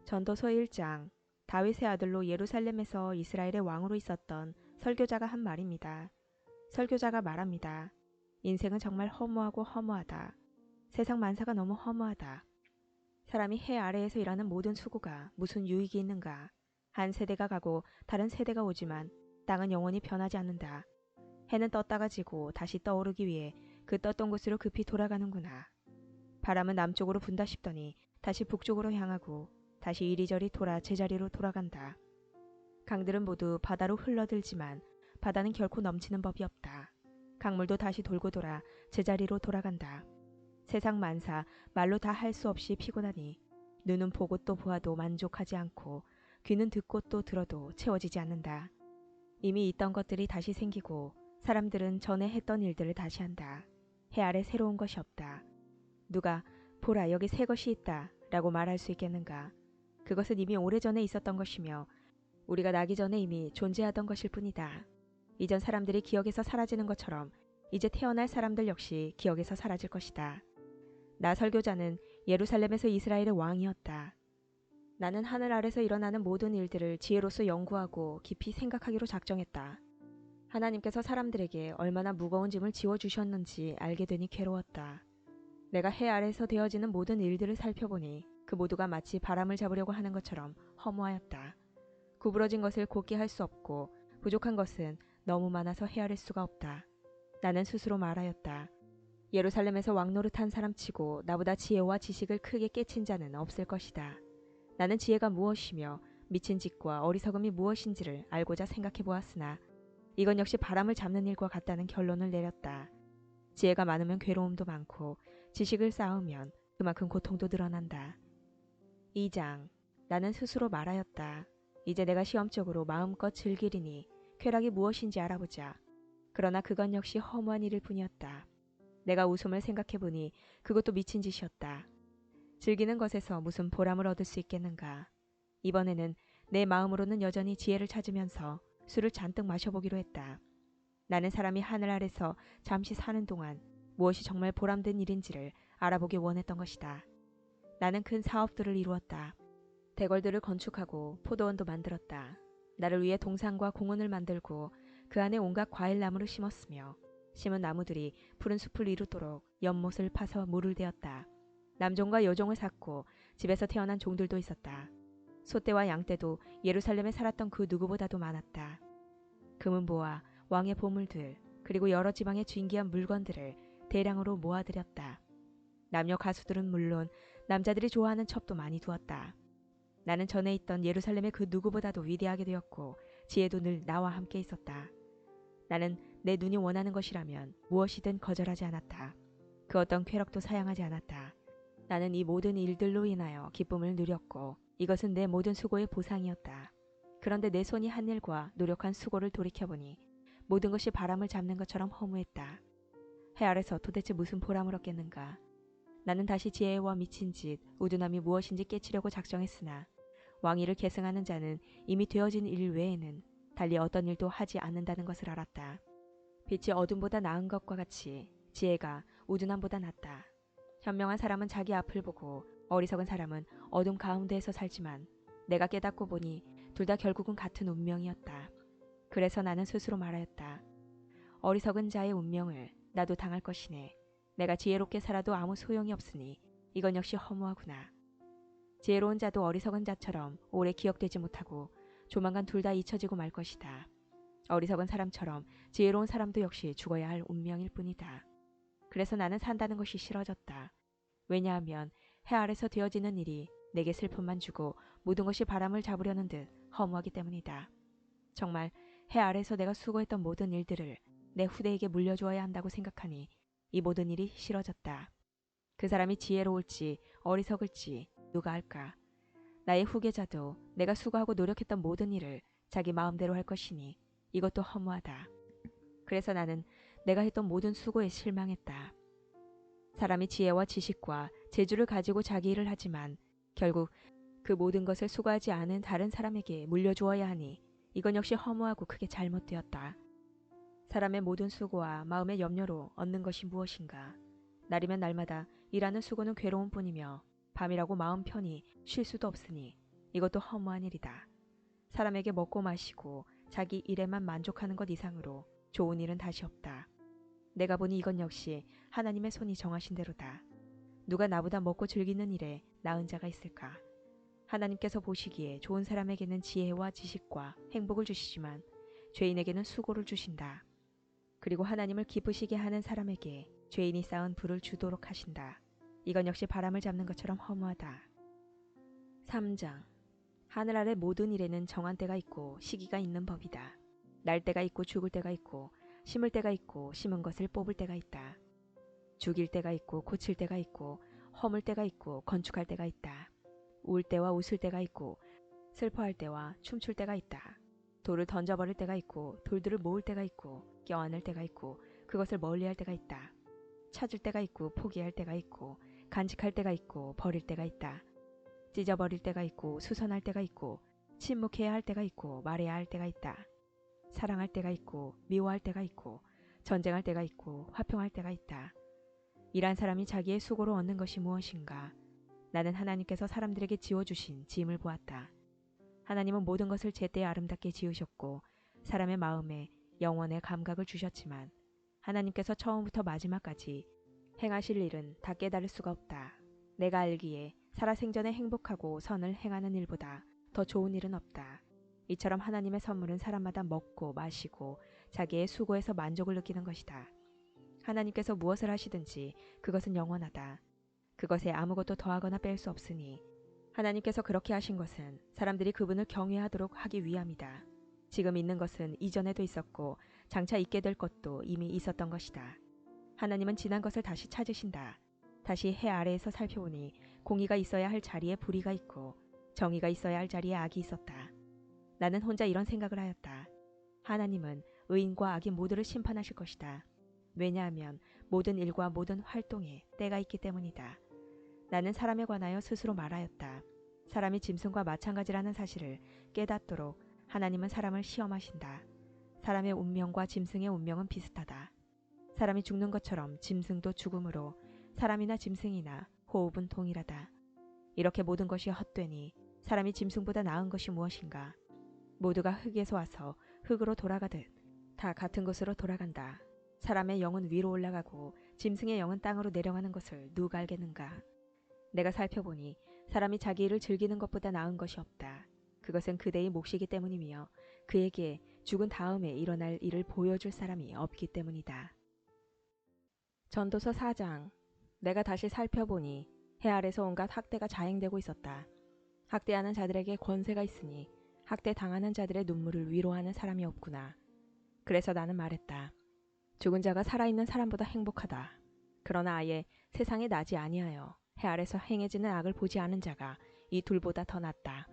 전도서 1장. 다윗의 아들로 예루살렘에서 이스라엘의 왕으로 있었던 설교자가 한 말입니다. 설교자가 말합니다. 인생은 정말 허무하고 허무하다. 세상 만사가 너무 허무하다. 사람이 해 아래에서 일하는 모든 수고가 무슨 유익이 있는가. 한 세대가 가고 다른 세대가 오지만 땅은 영원히 변하지 않는다. 해는 떴다가 지고 다시 떠오르기 위해 그 떴던 곳으로 급히 돌아가는구나. 바람은 남쪽으로 분다 싶더니 다시 북쪽으로 향하고 다시 이리저리 돌아 제자리로 돌아간다. 강들은 모두 바다로 흘러들지만 바다는 결코 넘치는 법이 없다. 강물도 다시 돌고 돌아 제자리로 돌아간다. 세상 만사 말로 다 할 수 없이 피곤하니 눈은 보고 또 보아도 만족하지 않고 귀는 듣고 또 들어도 채워지지 않는다. 이미 있던 것들이 다시 생기고 사람들은 전에 했던 일들을 다시 한다. 해 아래 새로운 것이 없다. 누가 보라 여기 새 것이 있다 라고 말할 수 있겠는가. 그것은 이미 오래전에 있었던 것이며 우리가 나기 전에 이미 존재하던 것일 뿐이다. 이전 사람들이 기억에서 사라지는 것처럼 이제 태어날 사람들 역시 기억에서 사라질 것이다. 나 설교자는 예루살렘에서 이스라엘의 왕이었다. 나는 하늘 아래서 일어나는 모든 일들을 지혜로서 연구하고 깊이 생각하기로 작정했다. 하나님께서 사람들에게 얼마나 무거운 짐을 지워주셨는지 알게 되니 괴로웠다. 내가 해 아래서 되어지는 모든 일들을 살펴보니 그 모두가 마치 바람을 잡으려고 하는 것처럼 허무하였다. 구부러진 것을 곧게 할 수 없고 부족한 것은 너무 많아서 헤아릴 수가 없다. 나는 스스로 말하였다. 예루살렘에서 왕 노릇한 사람치고 나보다 지혜와 지식을 크게 깨친 자는 없을 것이다. 나는 지혜가 무엇이며 미친 짓과 어리석음이 무엇인지를 알고자 생각해 보았으나 이건 역시 바람을 잡는 일과 같다는 결론을 내렸다. 지혜가 많으면 괴로움도 많고 지식을 쌓으면 그만큼 고통도 늘어난다. 2장. 나는 스스로 말하였다. 이제 내가 시험적으로 마음껏 즐기리니 쾌락이 무엇인지 알아보자. 그러나 그건 역시 허무한 일일 뿐이었다. 내가 웃음을 생각해보니 그것도 미친 짓이었다. 즐기는 것에서 무슨 보람을 얻을 수 있겠는가. 이번에는 내 마음으로는 여전히 지혜를 찾으면서 술을 잔뜩 마셔보기로 했다. 나는 사람이 하늘 아래서 잠시 사는 동안 무엇이 정말 보람된 일인지를 알아보기 원했던 것이다. 나는 큰 사업들을 이루었다. 대궐들을 건축하고 포도원도 만들었다. 나를 위해 동산과 공원을 만들고 그 안에 온갖 과일나무를 심었으며 심은 나무들이 푸른 숲을 이루도록 연못을 파서 물을 대었다. 남종과 여종을 샀고 집에서 태어난 종들도 있었다. 소떼와 양떼도 예루살렘에 살았던 그 누구보다도 많았다. 금은보와 왕의 보물들 그리고 여러 지방의 진귀한 물건들을 대량으로 모아들였다. 남녀 가수들은 물론 남자들이 좋아하는 첩도 많이 두었다. 나는 전에 있던 예루살렘의 그 누구보다도 위대하게 되었고 지혜도 늘 나와 함께 있었다. 나는 내 눈이 원하는 것이라면 무엇이든 거절하지 않았다. 그 어떤 쾌락도 사양하지 않았다. 나는 이 모든 일들로 인하여 기쁨을 누렸고 이것은 내 모든 수고의 보상이었다. 그런데 내 손이 한 일과 노력한 수고를 돌이켜보니 모든 것이 바람을 잡는 것처럼 허무했다. 해 아래서 도대체 무슨 보람을 얻겠는가. 나는 다시 지혜와 미친 짓, 우둔함이 무엇인지 깨치려고 작정했으나 왕위를 계승하는 자는 이미 되어진 일 외에는 달리 어떤 일도 하지 않는다는 것을 알았다. 빛이 어둠보다 나은 것과 같이 지혜가 우둔함보다 낫다. 현명한 사람은 자기 앞을 보고 어리석은 사람은 어둠 가운데에서 살지만 내가 깨닫고 보니 둘 다 결국은 같은 운명이었다. 그래서 나는 스스로 말하였다. 어리석은 자의 운명을 나도 당할 것이네. 내가 지혜롭게 살아도 아무 소용이 없으니 이건 역시 허무하구나. 지혜로운 자도 어리석은 자처럼 오래 기억되지 못하고 조만간 둘 다 잊혀지고 말 것이다. 어리석은 사람처럼 지혜로운 사람도 역시 죽어야 할 운명일 뿐이다. 그래서 나는 산다는 것이 싫어졌다. 왜냐하면 해 아래서 되어지는 일이 내게 슬픔만 주고 모든 것이 바람을 잡으려는 듯 허무하기 때문이다. 정말 해 아래서 내가 수고했던 모든 일들을 내 후대에게 물려주어야 한다고 생각하니 이 모든 일이 싫어졌다. 그 사람이 지혜로울지 어리석을지 누가 알까. 나의 후계자도 내가 수고하고 노력했던 모든 일을 자기 마음대로 할 것이니 이것도 허무하다. 그래서 나는 내가 했던 모든 수고에 실망했다. 사람이 지혜와 지식과 재주를 가지고 자기 일을 하지만 결국 그 모든 것을 수고하지 않은 다른 사람에게 물려주어야 하니 이건 역시 허무하고 크게 잘못되었다. 사람의 모든 수고와 마음의 염려로 얻는 것이 무엇인가. 날이면 날마다 일하는 수고는 괴로운 뿐이며 밤이라고 마음 편히 쉴 수도 없으니 이것도 허무한 일이다. 사람에게 먹고 마시고 자기 일에만 만족하는 것 이상으로 좋은 일은 다시 없다. 내가 보니 이건 역시 하나님의 손이 정하신 대로다. 누가 나보다 먹고 즐기는 일에 나은 자가 있을까? 하나님께서 보시기에 좋은 사람에게는 지혜와 지식과 행복을 주시지만 죄인에게는 수고를 주신다. 그리고 하나님을 기쁘시게 하는 사람에게 죄인이 쌓은 불을 주도록 하신다. 이건 역시 바람을 잡는 것처럼 허무하다. 3장. 하늘 아래 모든 일에는 정한 때가 있고 시기가 있는 법이다. 날 때가 있고 죽을 때가 있고 심을 때가 있고 심은 것을 뽑을 때가 있다. 죽일 때가 있고 고칠 때가 있고 허물 때가 있고 건축할 때가 있다. 울 때와 웃을 때가 있고 슬퍼할 때와 춤출 때가 있다. 돌을 던져버릴 때가 있고 돌들을 모을 때가 있고 껴안을 때가 있고 그것을 멀리할 때가 있다. 찾을 때가 있고 포기할 때가 있고 간직할 때가 있고 버릴 때가 있다. 찢어버릴 때가 있고 수선할 때가 있고 침묵해야 할 때가 있고 말해야 할 때가 있다. 사랑할 때가 있고 미워할 때가 있고 전쟁할 때가 있고 화평할 때가 있다. 일한 사람이 자기의 수고로 얻는 것이 무엇인가? 나는 하나님께서 사람들에게 지어주신 짐을 보았다. 하나님은 모든 것을 제때 아름답게 지으셨고 사람의 마음에 영원의 감각을 주셨지만 하나님께서 처음부터 마지막까지 행하실 일은 다 깨달을 수가 없다. 내가 알기에 살아생전에 행복하고 선을 행하는 일보다 더 좋은 일은 없다. 이처럼 하나님의 선물은 사람마다 먹고 마시고 자기의 수고에서 만족을 느끼는 것이다. 하나님께서 무엇을 하시든지 그것은 영원하다. 그것에 아무것도 더하거나 뺄 수 없으니 하나님께서 그렇게 하신 것은 사람들이 그분을 경외하도록 하기 위함이다. 지금 있는 것은 이전에도 있었고 장차 있게 될 것도 이미 있었던 것이다. 하나님은 지난 것을 다시 찾으신다. 다시 해 아래에서 살펴보니 공의가 있어야 할 자리에 불의가 있고 정의가 있어야 할 자리에 악이 있었다. 나는 혼자 이런 생각을 하였다. 하나님은 의인과 악인 모두를 심판하실 것이다. 왜냐하면 모든 일과 모든 활동에 때가 있기 때문이다. 나는 사람에 관하여 스스로 말하였다. 사람이 짐승과 마찬가지라는 사실을 깨닫도록 하나님은 사람을 시험하신다. 사람의 운명과 짐승의 운명은 비슷하다. 사람이 죽는 것처럼 짐승도 죽음으로 사람이나 짐승이나 호흡은 동일하다. 이렇게 모든 것이 헛되니 사람이 짐승보다 나은 것이 무엇인가? 모두가 흙에서 와서 흙으로 돌아가듯 다 같은 곳으로 돌아간다. 사람의 영은 위로 올라가고 짐승의 영은 땅으로 내려가는 것을 누가 알겠는가? 내가 살펴보니 사람이 자기 일을 즐기는 것보다 나은 것이 없다. 그것은 그대의 몫이기 때문이며 그에게 죽은 다음에 일어날 일을 보여줄 사람이 없기 때문이다. 전도서 4장. 내가 다시 살펴보니 해 아래서 온갖 학대가 자행되고 있었다. 학대하는 자들에게 권세가 있으니 학대 당하는 자들의 눈물을 위로하는 사람이 없구나. 그래서 나는 말했다. 죽은 자가 살아있는 사람보다 행복하다. 그러나 아예 세상에 나지 아니하여 해 아래서 행해지는 악을 보지 않은 자가 이 둘보다 더 낫다.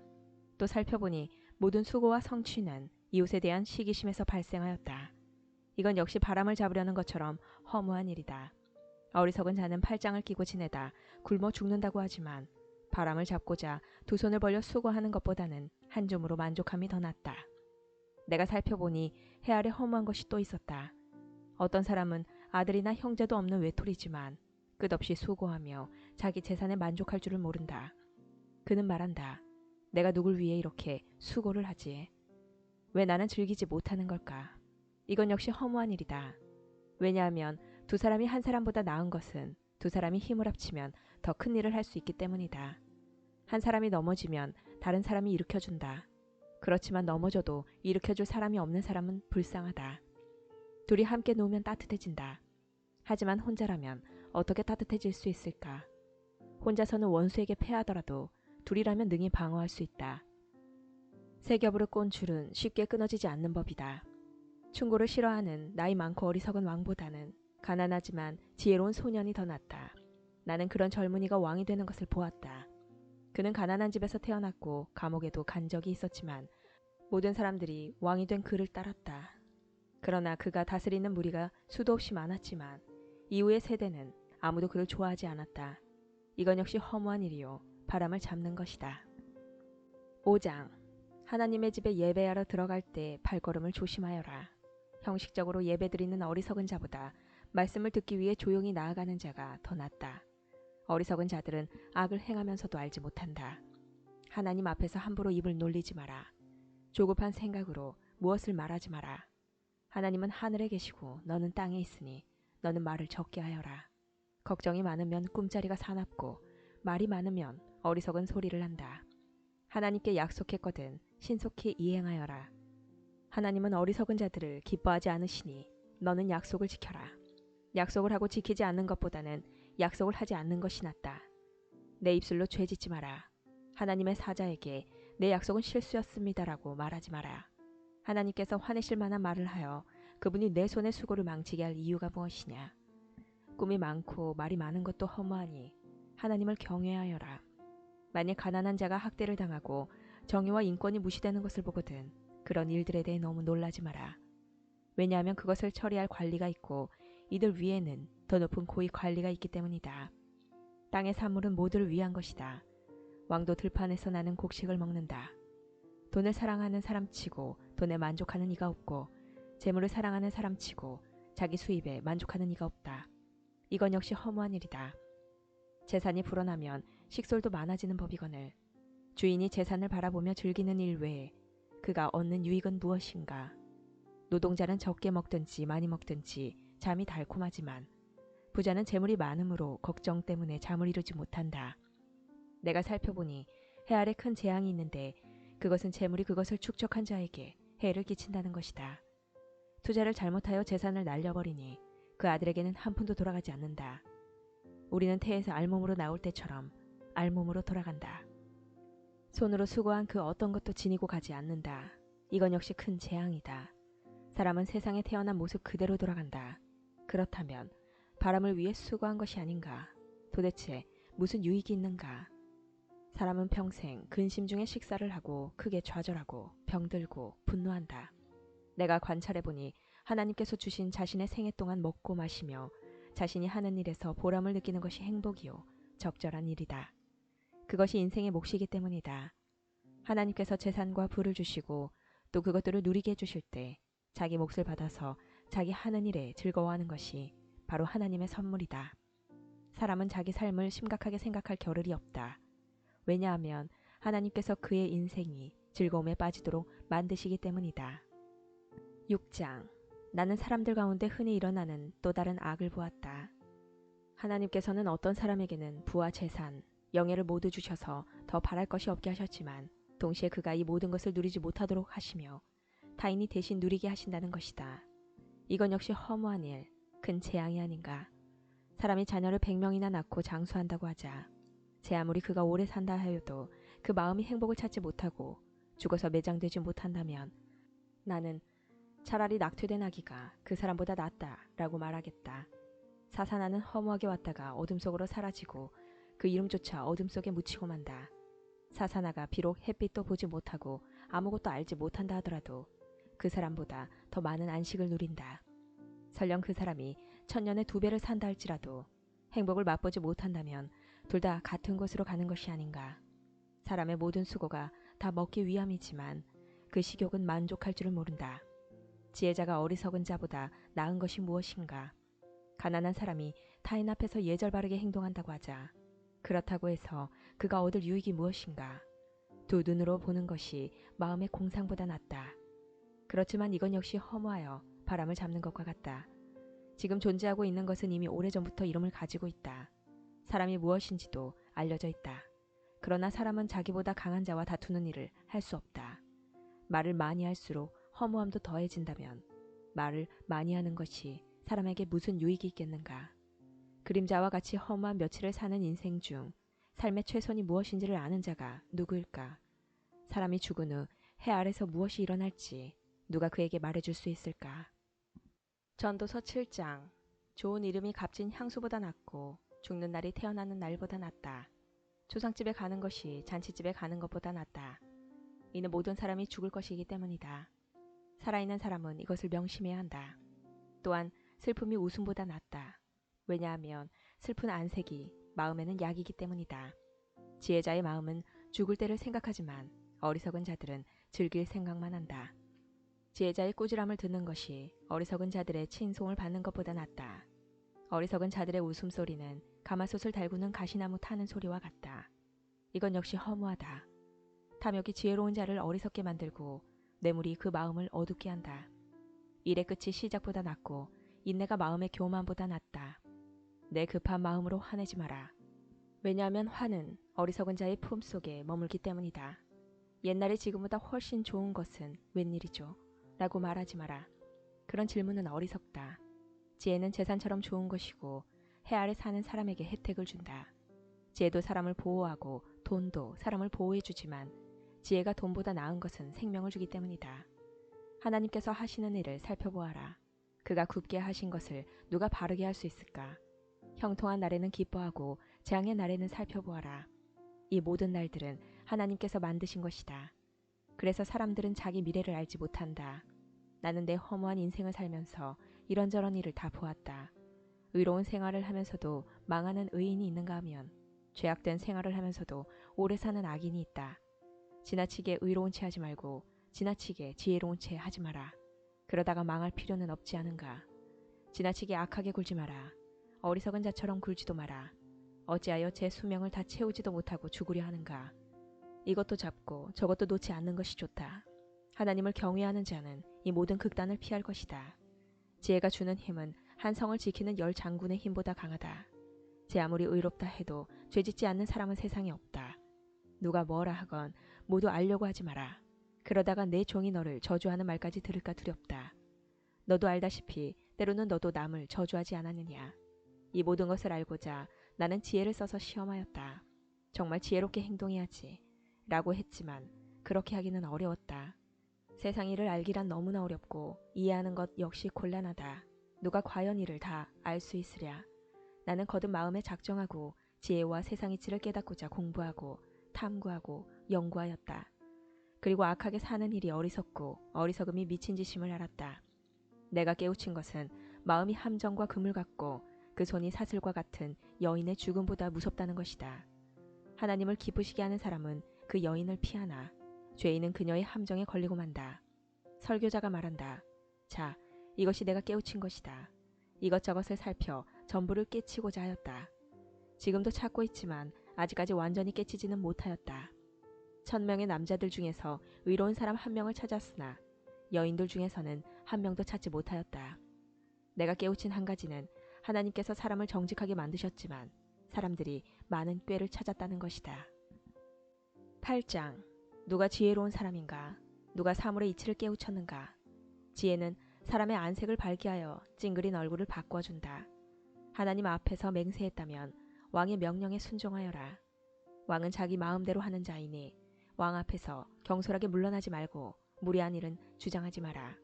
또 살펴보니 모든 수고와 성취는 이웃에 대한 시기심에서 발생하였다. 이건 역시 바람을 잡으려는 것처럼 허무한 일이다. 어리석은 자는 팔짱을 끼고 지내다 굶어 죽는다고 하지만 바람을 잡고자 두 손을 벌려 수고하는 것보다는 한 줌으로 만족함이 더 낫다. 내가 살펴보니 해 아래 허무한 것이 또 있었다. 어떤 사람은 아들이나 형제도 없는 외톨이지만 끝없이 수고하며 자기 재산에 만족할 줄을 모른다. 그는 말한다. 내가 누굴 위해 이렇게 수고를 하지? 왜 나는 즐기지 못하는 걸까? 이건 역시 허무한 일이다. 왜냐하면 두 사람이 한 사람보다 나은 것은 두 사람이 힘을 합치면 더 큰 일을 할 수 있기 때문이다. 한 사람이 넘어지면 다른 사람이 일으켜준다. 그렇지만 넘어져도 일으켜줄 사람이 없는 사람은 불쌍하다. 둘이 함께 놓으면 따뜻해진다. 하지만 혼자라면 어떻게 따뜻해질 수 있을까? 혼자서는 원수에게 패하더라도 둘이라면 능히 방어할 수 있다. 세 겹으로 꼰 줄은 쉽게 끊어지지 않는 법이다. 충고를 싫어하는 나이 많고 어리석은 왕보다는 가난하지만 지혜로운 소년이 더 낫다. 나는 그런 젊은이가 왕이 되는 것을 보았다. 그는 가난한 집에서 태어났고 감옥에도 간 적이 있었지만 모든 사람들이 왕이 된 그를 따랐다. 그러나 그가 다스리는 무리가 수도 없이 많았지만 이후의 세대는 아무도 그를 좋아하지 않았다. 이건 역시 허무한 일이요 바람을 잡는 것이다. 5장. 하나님의 집에 예배하러 들어갈 때 발걸음을 조심하여라. 형식적으로 예배드리는 어리석은 자보다 말씀을 듣기 위해 조용히 나아가는 자가 더 낫다. 어리석은 자들은 악을 행하면서도 알지 못한다. 하나님 앞에서 함부로 입을 놀리지 마라. 조급한 생각으로 무엇을 말하지 마라. 하나님은 하늘에 계시고 너는 땅에 있으니 너는 말을 적게 하여라. 걱정이 많으면 꿈자리가 사납고 말이 많으면 어리석은 소리를 한다. 하나님께 약속했거든 신속히 이행하여라. 하나님은 어리석은 자들을 기뻐하지 않으시니 너는 약속을 지켜라. 약속을 하고 지키지 않는 것보다는 약속을 하지 않는 것이 낫다. 내 입술로 죄짓지 마라. 하나님의 사자에게 내 약속은 실수였습니다라고 말하지 마라. 하나님께서 화내실 만한 말을 하여 그분이 내 손의 수고를 망치게 할 이유가 무엇이냐. 꿈이 많고 말이 많은 것도 허무하니 하나님을 경외하여라. 만일 가난한 자가 학대를 당하고 정의와 인권이 무시되는 것을 보거든 그런 일들에 대해 너무 놀라지 마라. 왜냐하면 그것을 처리할 관리가 있고 이들 위에는 더 높은 고위 관리가 있기 때문이다. 땅의 산물은 모두를 위한 것이다. 왕도 들판에서 나는 곡식을 먹는다. 돈을 사랑하는 사람치고 돈에 만족하는 이가 없고 재물을 사랑하는 사람치고 자기 수입에 만족하는 이가 없다. 이건 역시 허무한 일이다. 재산이 불어나면 식솔도 많아지는 법이거늘 주인이 재산을 바라보며 즐기는 일 외에 그가 얻는 유익은 무엇인가. 노동자는 적게 먹든지 많이 먹든지 잠이 달콤하지만 부자는 재물이 많으므로 걱정 때문에 잠을 이루지 못한다. 내가 살펴보니 해 아래 큰 재앙이 있는데 그것은 재물이 그것을 축적한 자에게 해를 끼친다는 것이다. 투자를 잘못하여 재산을 날려버리니 그 아들에게는 한 푼도 돌아가지 않는다. 우리는 태에서 알몸으로 나올 때처럼 알몸으로 돌아간다. 손으로 수고한 그 어떤 것도 지니고 가지 않는다. 이건 역시 큰 재앙이다. 사람은 세상에 태어난 모습 그대로 돌아간다. 그렇다면 바람을 위해 수고한 것이 아닌가? 도대체 무슨 유익이 있는가? 사람은 평생 근심 중에 식사를 하고 크게 좌절하고 병들고 분노한다. 내가 관찰해보니 하나님께서 주신 자신의 생애 동안 먹고 마시며 자신이 하는 일에서 보람을 느끼는 것이 행복이요 적절한 일이다. 그것이 인생의 몫이기 때문이다. 하나님께서 재산과 부를 주시고 또 그것들을 누리게 해주실 때 자기 몫을 받아서 자기 하는 일에 즐거워하는 것이 바로 하나님의 선물이다. 사람은 자기 삶을 심각하게 생각할 겨를이 없다. 왜냐하면 하나님께서 그의 인생이 즐거움에 빠지도록 만드시기 때문이다. 6장. 나는 사람들 가운데 흔히 일어나는 또 다른 악을 보았다. 하나님께서는 어떤 사람에게는 부와 재산, 영예를 모두 주셔서 더 바랄 것이 없게 하셨지만 동시에 그가 이 모든 것을 누리지 못하도록 하시며 타인이 대신 누리게 하신다는 것이다. 이건 역시 허무한 일, 큰 재앙이 아닌가. 사람이 자녀를 100명이나 낳고 장수한다고 하자 제 아무리 그가 오래 산다 하여도 그 마음이 행복을 찾지 못하고 죽어서 매장되지 못한다면 나는 차라리 낙퇴된 아기가 그 사람보다 낫다라고 말하겠다. 사사나는 허무하게 왔다가 어둠 속으로 사라지고 그 이름조차 어둠 속에 묻히고 만다. 사사나가 비록 햇빛도 보지 못하고 아무것도 알지 못한다 하더라도 그 사람보다 더 많은 안식을 누린다. 설령 그 사람이 1000년에 2배를 산다 할지라도 행복을 맛보지 못한다면 둘 다 같은 곳으로 가는 것이 아닌가. 사람의 모든 수고가 다 먹기 위함이지만 그 식욕은 만족할 줄을 모른다. 지혜자가 어리석은 자보다 나은 것이 무엇인가. 가난한 사람이 타인 앞에서 예절 바르게 행동한다고 하자 그렇다고 해서 그가 얻을 유익이 무엇인가. 두 눈으로 보는 것이 마음의 공상보다 낫다. 그렇지만 이건 역시 허무하여 바람을 잡는 것과 같다. 지금 존재하고 있는 것은 이미 오래전부터 이름을 가지고 있다. 사람이 무엇인지도 알려져 있다. 그러나 사람은 자기보다 강한 자와 다투는 일을 할 수 없다. 말을 많이 할수록 허무함도 더해진다면 말을 많이 하는 것이 사람에게 무슨 유익이 있겠는가. 그림자와 같이 허무한 며칠을 사는 인생 중 삶의 최선이 무엇인지를 아는 자가 누구일까. 사람이 죽은 후 해 아래서 무엇이 일어날지 누가 그에게 말해줄 수 있을까. 전도서 7장. 좋은 이름이 값진 향수보다 낫고 죽는 날이 태어나는 날보다 낫다. 조상집에 가는 것이 잔치집에 가는 것보다 낫다. 이는 모든 사람이 죽을 것이기 때문이다. 살아있는 사람은 이것을 명심해야 한다. 또한 슬픔이 웃음보다 낫다. 왜냐하면 슬픈 안색이 마음에는 약이기 때문이다. 지혜자의 마음은 죽을 때를 생각하지만 어리석은 자들은 즐길 생각만 한다. 지혜자의 꾸지람을 듣는 것이 어리석은 자들의 친송을 받는 것보다 낫다. 어리석은 자들의 웃음소리는 가마솥을 달구는 가시나무 타는 소리와 같다. 이건 역시 허무하다. 탐욕이 지혜로운 자를 어리석게 만들고 뇌물이 그 마음을 어둡게 한다. 일의 끝이 시작보다 낫고 인내가 마음의 교만보다 낫다. 내 급한 마음으로 화내지 마라. 왜냐하면 화는 어리석은 자의 품속에 머물기 때문이다. 옛날에 지금보다 훨씬 좋은 것은 웬일이죠? 라고 말하지 마라. 그런 질문은 어리석다. 지혜는 재산처럼 좋은 것이고 해 아래 사는 사람에게 혜택을 준다. 지혜도 사람을 보호하고 돈도 사람을 보호해주지만 지혜가 돈보다 나은 것은 생명을 주기 때문이다. 하나님께서 하시는 일을 살펴보아라. 그가 굽게 하신 것을 누가 바르게 할 수 있을까? 형통한 날에는 기뻐하고 재앙의 날에는 살펴보아라. 이 모든 날들은 하나님께서 만드신 것이다. 그래서 사람들은 자기 미래를 알지 못한다. 나는 내 허무한 인생을 살면서 이런저런 일을 다 보았다. 의로운 생활을 하면서도 망하는 의인이 있는가 하면 죄악된 생활을 하면서도 오래 사는 악인이 있다. 지나치게 의로운 채 하지 말고 지나치게 지혜로운 채 하지 마라. 그러다가 망할 필요는 없지 않은가. 지나치게 악하게 굴지 마라. 어리석은 자처럼 굴지도 마라. 어찌하여 제 수명을 다 채우지도 못하고 죽으려 하는가. 이것도 잡고 저것도 놓지 않는 것이 좋다. 하나님을 경외하는 자는 이 모든 극단을 피할 것이다. 지혜가 주는 힘은 한 성을 지키는 10 장군의 힘보다 강하다. 제 아무리 의롭다 해도 죄짓지 않는 사람은 세상에 없다. 누가 뭐라 하건 모두 알려고 하지 마라. 그러다가 내 종이 너를 저주하는 말까지 들을까 두렵다. 너도 알다시피 때로는 너도 남을 저주하지 않았느냐. 이 모든 것을 알고자 나는 지혜를 써서 시험하였다. 정말 지혜롭게 행동해야지 라고 했지만 그렇게 하기는 어려웠다. 세상 일을 알기란 너무나 어렵고 이해하는 것 역시 곤란하다. 누가 과연 이를 다 알 수 있으랴. 나는 거듭 마음에 작정하고 지혜와 세상 이치를 깨닫고자 공부하고 탐구하고 연구하였다. 그리고 악하게 사는 일이 어리석고 어리석음이 미친 짓임을 알았다. 내가 깨우친 것은 마음이 함정과 그물 같고 그 손이 사슬과 같은 여인의 죽음보다 무섭다는 것이다. 하나님을 기쁘시게 하는 사람은 그 여인을 피하나 죄인은 그녀의 함정에 걸리고 만다. 설교자가 말한다. 자, 이것이 내가 깨우친 것이다. 이것저것을 살펴 전부를 깨치고자 하였다. 지금도 찾고 있지만 아직까지 완전히 깨치지는 못하였다. 1000명의 남자들 중에서 의로운 사람 1명을 찾았으나 여인들 중에서는 1명도 찾지 못하였다. 내가 깨우친 한 가지는 하나님께서 사람을 정직하게 만드셨지만 사람들이 많은 꾀를 찾았다는 것이다. 8장. 누가 지혜로운 사람인가? 누가 사물의 이치를 깨우쳤는가? 지혜는 사람의 안색을 밝게 하여 찡그린 얼굴을 바꿔준다. 하나님 앞에서 맹세했다면 왕의 명령에 순종하여라. 왕은 자기 마음대로 하는 자이니 왕 앞에서 경솔하게 물러나지 말고 무리한 일은 주장하지 마라.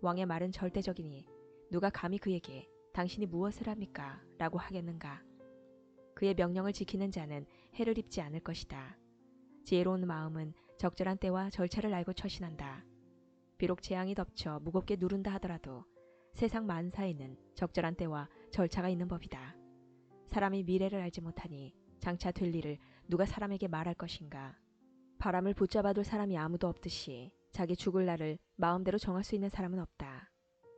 왕의 말은 절대적이니 누가 감히 그에게 당신이 무엇을 합니까? 라고 하겠는가? 그의 명령을 지키는 자는 해를 입지 않을 것이다. 지혜로운 마음은 적절한 때와 절차를 알고 처신한다. 비록 재앙이 덮쳐 무겁게 누른다 하더라도 세상 만사에는 적절한 때와 절차가 있는 법이다. 사람이 미래를 알지 못하니 장차 될 일을 누가 사람에게 말할 것인가. 바람을 붙잡아둘 사람이 아무도 없듯이 자기 죽을 날을 마음대로 정할 수 있는 사람은 없다.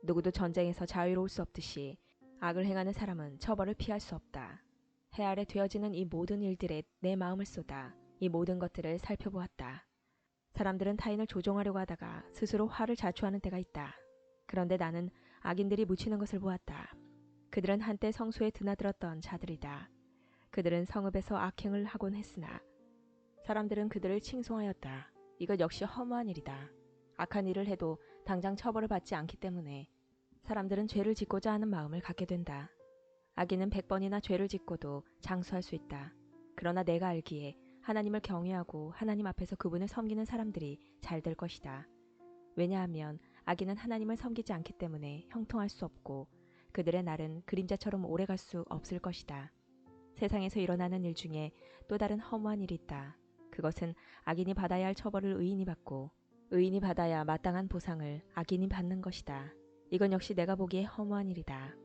누구도 전쟁에서 자유로울 수 없듯이 악을 행하는 사람은 처벌을 피할 수 없다. 해 아래 되어지는 이 모든 일들에 내 마음을 쏟아 이 모든 것들을 살펴보았다. 사람들은 타인을 조종하려고 하다가 스스로 화를 자초하는 때가 있다. 그런데 나는 악인들이 묻히는 것을 보았다. 그들은 한때 성소에 드나들었던 자들이다. 그들은 성읍에서 악행을 하곤 했으나 사람들은 그들을 칭송하였다. 이것 역시 허무한 일이다. 악한 일을 해도 당장 처벌을 받지 않기 때문에 사람들은 죄를 짓고자 하는 마음을 갖게 된다. 악인은 100번이나 죄를 짓고도 장수할 수 있다. 그러나 내가 알기에 하나님을 경외하고 하나님 앞에서 그분을 섬기는 사람들이 잘 될 것이다. 왜냐하면 악인은 하나님을 섬기지 않기 때문에 형통할 수 없고 그들의 날은 그림자처럼 오래 갈 수 없을 것이다. 세상에서 일어나는 일 중에 또 다른 허무한 일이 있다. 그것은 악인이 받아야 할 처벌을 의인이 받고 의인이 받아야 마땅한 보상을 악인이 받는 것이다. 이건 역시 내가 보기에 허무한 일이다.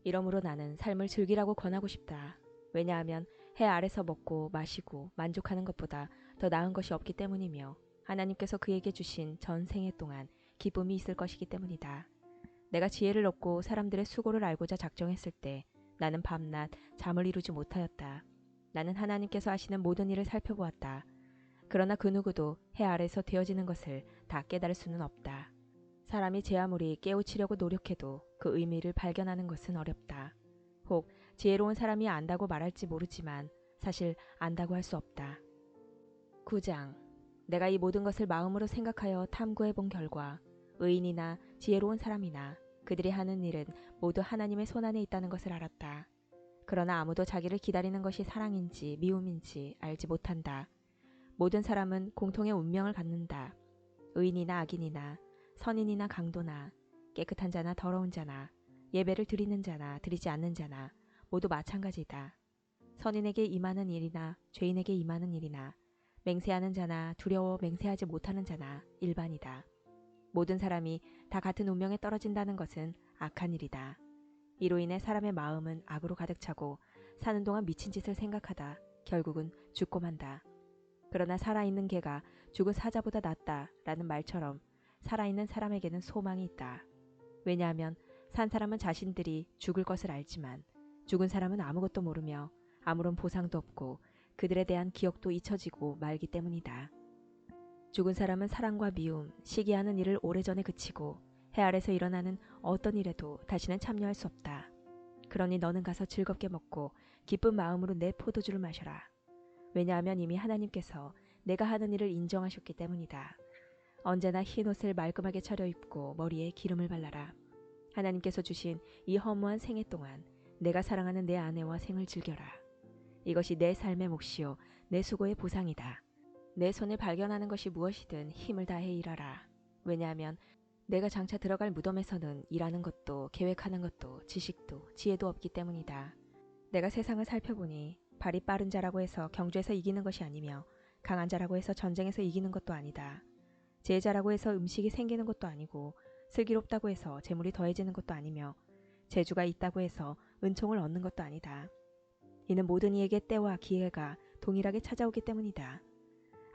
이러므로 나는 삶을 즐기라고 권하고 싶다. 왜냐하면 해 아래서 먹고 마시고 만족하는 것보다 더 나은 것이 없기 때문이며 하나님께서 그에게 주신 전 생애 동안 기쁨이 있을 것이기 때문이다. 내가 지혜를 얻고 사람들의 수고를 알고자 작정했을 때 나는 밤낮 잠을 이루지 못하였다. 나는 하나님께서 하시는 모든 일을 살펴보았다. 그러나 그 누구도 해 아래서 되어지는 것을 다 깨달을 수는 없다. 사람이 제 아무리 깨우치려고 노력해도 그 의미를 발견하는 것은 어렵다. 혹 지혜로운 사람이 안다고 말할지 모르지만 사실 안다고 할 수 없다. 9장. 내가 이 모든 것을 마음으로 생각하여 탐구해 본 결과 의인이나 지혜로운 사람이나 그들이 하는 일은 모두 하나님의 손안에 있다는 것을 알았다. 그러나 아무도 자기를 기다리는 것이 사랑인지 미움인지 알지 못한다. 모든 사람은 공통의 운명을 갖는다. 의인이나 악인이나 선인이나 강도나 깨끗한 자나 더러운 자나 예배를 드리는 자나 드리지 않는 자나 모두 마찬가지다. 선인에게 임하는 일이나 죄인에게 임하는 일이나 맹세하는 자나 두려워 맹세하지 못하는 자나 일반이다. 모든 사람이 다 같은 운명에 떨어진다는 것은 악한 일이다. 이로 인해 사람의 마음은 악으로 가득 차고 사는 동안 미친 짓을 생각하다 결국은 죽고 만다. 그러나 살아있는 개가 죽은 사자보다 낫다라는 말처럼 살아있는 사람에게는 소망이 있다. 왜냐하면 산 사람은 자신들이 죽을 것을 알지만 죽은 사람은 아무것도 모르며 아무런 보상도 없고 그들에 대한 기억도 잊혀지고 말기 때문이다. 죽은 사람은 사랑과 미움, 시기하는 일을 오래전에 그치고 해 아래서 일어나는 어떤 일에도 다시는 참여할 수 없다. 그러니 너는 가서 즐겁게 먹고 기쁜 마음으로 내 포도주를 마셔라. 왜냐하면 이미 하나님께서 내가 하는 일을 인정하셨기 때문이다. 언제나 흰 옷을 말끔하게 차려입고 머리에 기름을 발라라. 하나님께서 주신 이 허무한 생애 동안 내가 사랑하는 내 아내와 생을 즐겨라. 이것이 내 삶의 몫이요 내 수고의 보상이다. 내 손을 발견하는 것이 무엇이든 힘을 다해 일하라. 왜냐하면 내가 장차 들어갈 무덤에서는 일하는 것도 계획하는 것도 지식도 지혜도 없기 때문이다. 내가 세상을 살펴보니 발이 빠른 자라고 해서 경주에서 이기는 것이 아니며 강한 자라고 해서 전쟁에서 이기는 것도 아니다. 재자라고 해서 음식이 생기는 것도 아니고 슬기롭다고 해서 재물이 더해지는 것도 아니며 재주가 있다고 해서 은총을 얻는 것도 아니다. 이는 모든 이에게 때와 기회가 동일하게 찾아오기 때문이다.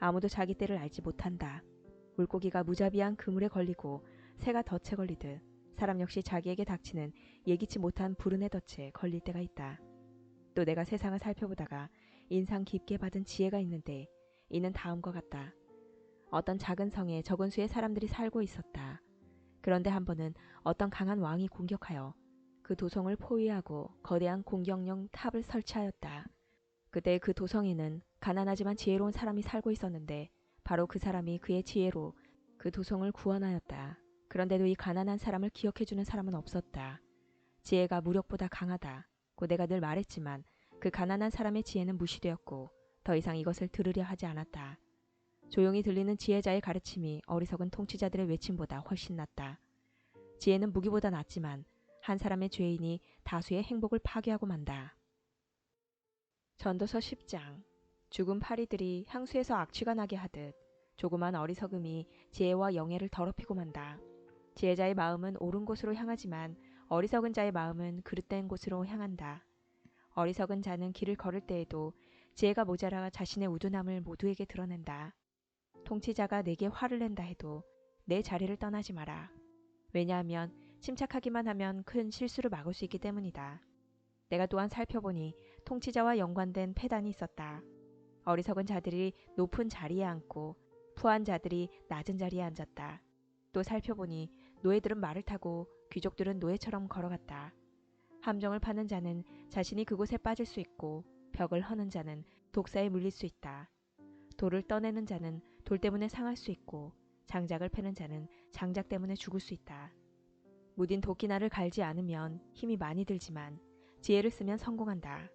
아무도 자기 때를 알지 못한다. 물고기가 무자비한 그물에 걸리고 새가 덫에 걸리듯 사람 역시 자기에게 닥치는 예기치 못한 불운의 덫에 걸릴 때가 있다. 또 내가 세상을 살펴보다가 인상 깊게 받은 지혜가 있는데 이는 다음과 같다. 어떤 작은 성에 적은 수의 사람들이 살고 있었다. 그런데 한 번은 어떤 강한 왕이 공격하여 그 도성을 포위하고 거대한 공격용 탑을 설치하였다. 그때 그 도성에는 가난하지만 지혜로운 사람이 살고 있었는데 바로 그 사람이 그의 지혜로 그 도성을 구원하였다. 그런데도 이 가난한 사람을 기억해주는 사람은 없었다. 지혜가 무력보다 강하다. 고 내가 늘 말했지만 그 가난한 사람의 지혜는 무시되었고 더 이상 이것을 들으려 하지 않았다. 조용히 들리는 지혜자의 가르침이 어리석은 통치자들의 외침보다 훨씬 낫다. 지혜는 무기보다 낫지만 한 사람의 죄인이 다수의 행복을 파괴하고 만다. 전도서 10장. 죽은 파리들이 향수에서 악취가 나게 하듯 조그만 어리석음이 지혜와 영예를 더럽히고 만다. 지혜자의 마음은 옳은 곳으로 향하지만 어리석은 자의 마음은 그릇된 곳으로 향한다. 어리석은 자는 길을 걸을 때에도 지혜가 모자라 자신의 우둔함을 모두에게 드러낸다. 통치자가 내게 화를 낸다 해도 내 자리를 떠나지 마라. 왜냐하면 침착하기만 하면 큰 실수를 막을 수 있기 때문이다. 내가 또한 살펴보니 통치자와 연관된 패단이 있었다. 어리석은 자들이 높은 자리에 앉고 부한 자들이 낮은 자리에 앉았다. 또 살펴보니 노예들은 말을 타고 귀족들은 노예처럼 걸어갔다. 함정을 파는 자는 자신이 그곳에 빠질 수 있고 벽을 허는 자는 독사에 물릴 수 있다. 돌을 떠내는 자는 돌 때문에 상할 수 있고 장작을 패는 자는 장작 때문에 죽을 수 있다. 무딘 도끼날을 갈지 않으면 힘이 많이 들지만 지혜를 쓰면 성공한다.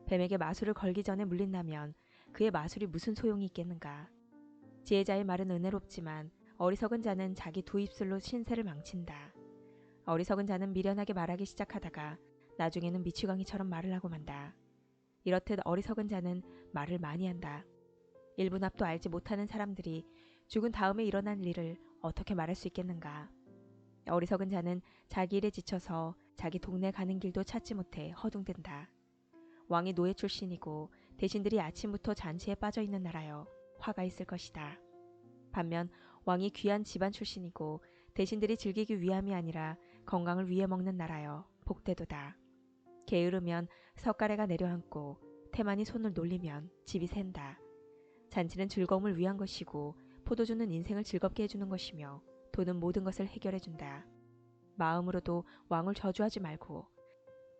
뱀에게 마술을 걸기 전에 물린다면 그의 마술이 무슨 소용이 있겠는가. 지혜자의 말은 은혜롭지만 어리석은 자는 자기 두 입술로 신세를 망친다. 어리석은 자는 미련하게 말하기 시작하다가 나중에는 미치광이처럼 말을 하고 만다. 이렇듯 어리석은 자는 말을 많이 한다. 1분 앞도 알지 못하는 사람들이 죽은 다음에 일어난 일을 어떻게 말할 수 있겠는가. 어리석은 자는 자기 일에 지쳐서 자기 동네 가는 길도 찾지 못해 허둥댄다. 왕이 노예 출신이고 대신들이 아침부터 잔치에 빠져있는 나라여 화가 있을 것이다. 반면 왕이 귀한 집안 출신이고 대신들이 즐기기 위함이 아니라 건강을 위해 먹는 나라여 복되도다. 게으르면 석가래가 내려앉고 태만이 손을 놀리면 집이 샌다. 잔치는 즐거움을 위한 것이고 포도주는 인생을 즐겁게 해주는 것이며 돈은 모든 것을 해결해준다. 마음으로도 왕을 저주하지 말고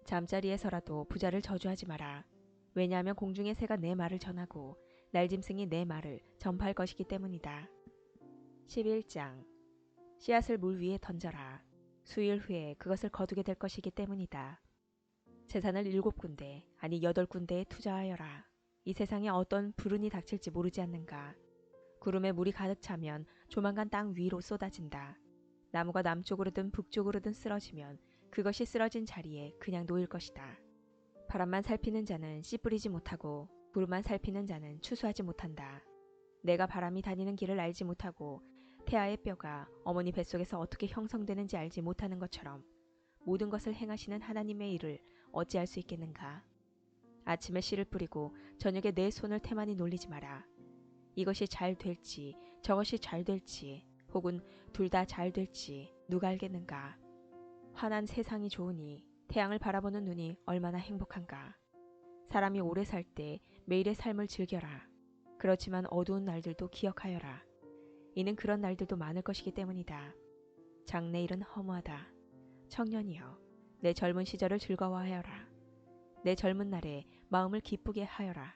잠자리에서라도 부자를 저주하지 마라. 왜냐하면 공중의 새가 내 말을 전하고 날짐승이 내 말을 전파할 것이기 때문이다. 11장 씨앗을 물 위에 던져라. 수일 후에 그것을 거두게 될 것이기 때문이다. 재산을 7군데 아니 8군데에 투자하여라. 이 세상에 어떤 불운이 닥칠지 모르지 않는가. 구름에 물이 가득 차면 조만간 땅 위로 쏟아진다. 나무가 남쪽으로든 북쪽으로든 쓰러지면 그것이 쓰러진 자리에 그냥 놓일 것이다. 바람만 살피는 자는 씨 뿌리지 못하고 구름만 살피는 자는 추수하지 못한다. 내가 바람이 다니는 길을 알지 못하고 태아의 뼈가 어머니 뱃속에서 어떻게 형성되는지 알지 못하는 것처럼 모든 것을 행하시는 하나님의 일을 어찌할 수 있겠는가. 아침에 씨를 뿌리고 저녁에 내 손을 태만히 놀리지 마라. 이것이 잘 될지 저것이 잘 될지 혹은 둘 다 잘 될지 누가 알겠는가. 환한 세상이 좋으니 태양을 바라보는 눈이 얼마나 행복한가. 사람이 오래 살 때 매일의 삶을 즐겨라. 그렇지만 어두운 날들도 기억하여라. 이는 그런 날들도 많을 것이기 때문이다. 장래일은 허무하다. 청년이여, 내 젊은 시절을 즐거워하여라. 내 젊은 날에 마음을 기쁘게 하여라.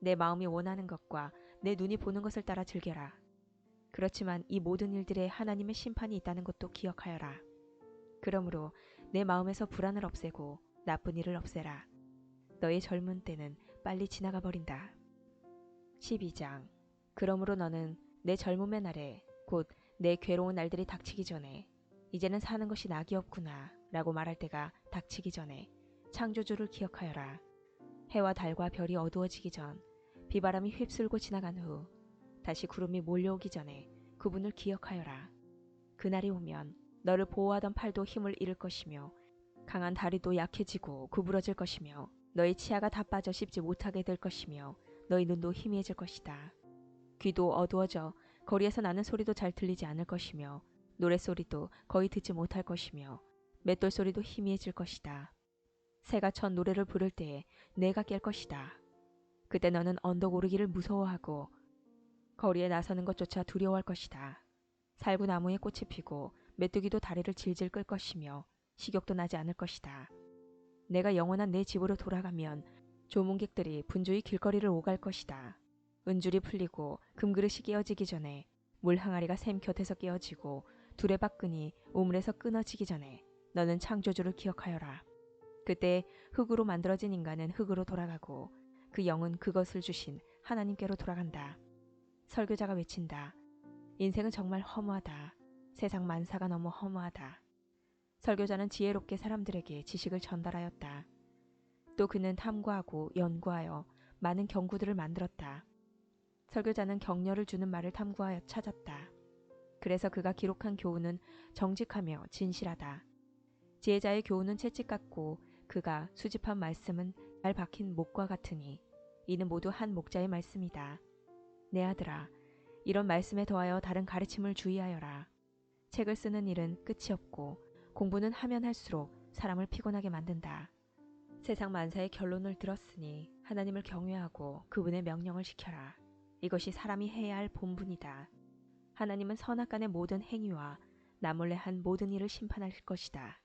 내 마음이 원하는 것과 내 눈이 보는 것을 따라 즐겨라. 그렇지만 이 모든 일들에 하나님의 심판이 있다는 것도 기억하여라. 그러므로 내 마음에서 불안을 없애고 나쁜 일을 없애라. 너의 젊은 때는 빨리 지나가 버린다. 12장 그러므로 너는 내 젊음의 날에 곧 내 괴로운 날들이 닥치기 전에 이제는 사는 것이 낙이 없구나 라고 말할 때가 닥치기 전에 창조주를 기억하여라. 해와 달과 별이 어두워지기 전 비바람이 휩쓸고 지나간 후 다시 구름이 몰려오기 전에 그분을 기억하여라. 그날이 오면 너를 보호하던 팔도 힘을 잃을 것이며 강한 다리도 약해지고 구부러질 것이며 너의 치아가 다 빠져 씹지 못하게 될 것이며 너의 눈도 희미해질 것이다. 귀도 어두워져 거리에서 나는 소리도 잘 들리지 않을 것이며 노랫소리도 거의 듣지 못할 것이며 맷돌 소리도 희미해질 것이다. 새가 첫 노래를 부를 때에 내가 깰 것이다. 그때 너는 언덕 오르기를 무서워하고 거리에 나서는 것조차 두려워할 것이다. 살구나무에 꽃이 피고 메뚜기도 다리를 질질 끌 것이며 식욕도 나지 않을 것이다. 내가 영원한 내 집으로 돌아가면 조문객들이 분주히 길거리를 오갈 것이다. 은줄이 풀리고 금그릇이 깨어지기 전에 물 항아리가 샘 곁에서 깨어지고 두레박근이 우물에서 끊어지기 전에 너는 창조주를 기억하여라. 그때 흙으로 만들어진 인간은 흙으로 돌아가고 그 영은 그것을 주신 하나님께로 돌아간다. 설교자가 외친다. 인생은 정말 허무하다. 세상 만사가 너무 허무하다. 설교자는 지혜롭게 사람들에게 지식을 전달하였다. 또 그는 탐구하고 연구하여 많은 경구들을 만들었다. 설교자는 격려를 주는 말을 탐구하여 찾았다. 그래서 그가 기록한 교훈은 정직하며 진실하다. 지혜자의 교훈은 채찍 같고 그가 수집한 말씀은 잘 박힌 목과 같으니 이는 모두 한 목자의 말씀이다. 내 아들아, 이런 말씀에 더하여 다른 가르침을 주의하여라. 책을 쓰는 일은 끝이 없고 공부는 하면 할수록 사람을 피곤하게 만든다. 세상 만사의 결론을 들었으니 하나님을 경외하고 그분의 명령을 지켜라. 이것이 사람이 해야 할 본분이다. 하나님은 선악간의 모든 행위와 나 몰래 한 모든 일을 심판할 것이다.